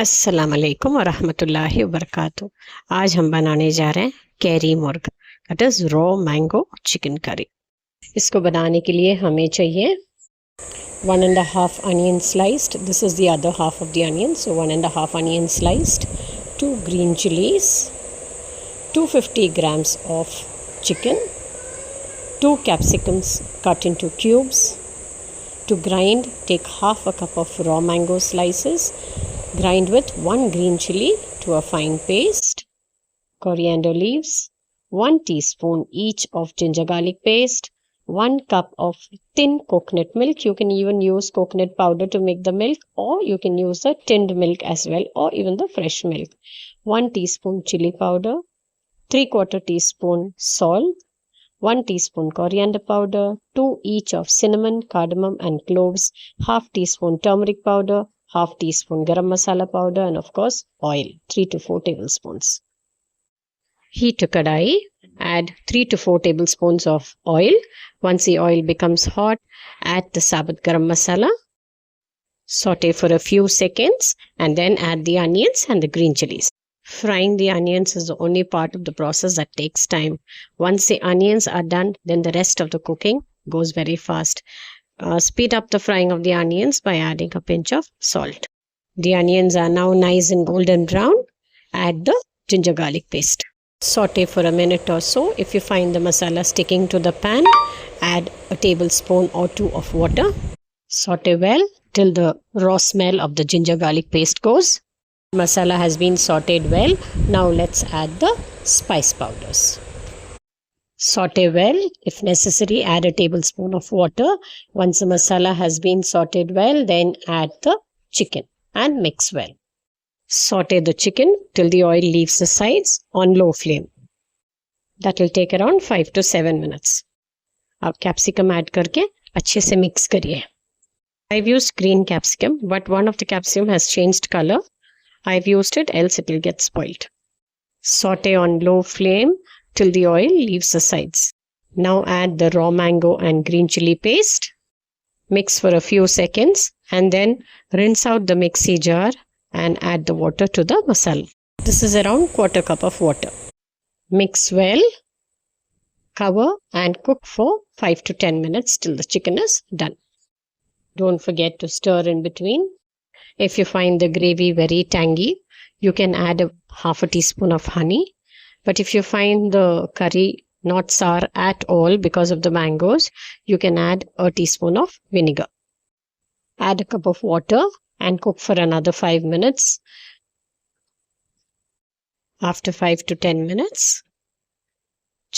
अस्सलाम वालेकुम व रहमतुल्लाहि व बरकातुहू। आज हम बनाने जा रहे हैं कैरी मुर्ग, that is raw mango chicken curry. इसको बनाने के लिए हमें चाहिए 1.5 onion sliced. This is the other half of the onion, so 1.5 onion sliced, 2 green chillies, 250 grams of chicken, 2 capsicums cut into cubes. To grind, take half a cup of raw mango slices. Grind with 1 green chilli to a fine paste, coriander leaves, 1 teaspoon each of ginger garlic paste, 1 cup of thin coconut milk. You can even use coconut powder to make the milk, or you can use the tinned milk as well, or even the fresh milk. 1 teaspoon chili powder, 3/4 teaspoon salt, 1 teaspoon coriander powder, 2 each of cinnamon, cardamom and cloves, half teaspoon turmeric powder, half teaspoon garam masala powder, and of course oil, 3 to 4 tablespoons. Heat a kadai, add 3 to 4 tablespoons of oil. Once the oil becomes hot, add the sabat garam masala. Saute for a few seconds and then add the onions and the green chilies. Frying the onions is the only part of the process that takes time. Once the onions are done, then the rest of the cooking goes very fast. Speed up the frying of the onions by adding a pinch of salt. The onions are now nice and golden brown. Add the ginger garlic paste. Saute for a minute or so. If you find the masala sticking to the pan, add a tablespoon or 2 of water. Saute well till the raw smell of the ginger garlic paste goes. Masala has been sauteed well. Now let's add the spice powders. Saute well. If necessary, add a tablespoon of water. Once the masala has been sauteed well, then add the chicken and mix well. Saute the chicken till the oil leaves the sides on low flame. That will take around 5 to 7 minutes. अब capsicum add करके अच्छे से mix करिए. I've used green capsicum, but one of the capsicum has changed color. I've used it, else it will get spoiled. Saute on low flame till the oil leaves the sides. Now add the raw mango and green chili paste. Mix for a few seconds and then rinse out the mixie jar and add the water to the masala. This is around 1/4 cup of water. Mix well, cover and cook for 5 to 10 minutes till the chicken is done. Don't forget to stir in between. If you find the gravy very tangy, you can add half a teaspoon of honey. But if you find the curry not sour at all because of the mangoes, you can add a teaspoon of vinegar. Add a cup of water and cook for another 5 minutes. After 5 to 10 minutes,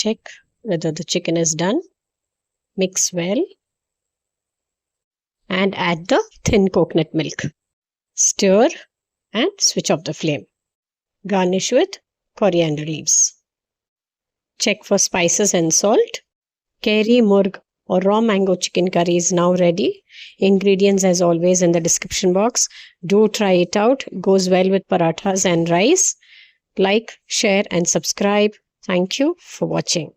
check whether the chicken is done. Mix well and add the thin coconut milk. Stir and switch off the flame. Garnish with coriander leaves. Check for spices and salt. Kairi Murg or raw mango chicken curry is now ready. Ingredients as always in the description box. Do try it out. Goes well with parathas and rice. Like, share and subscribe. Thank you for watching.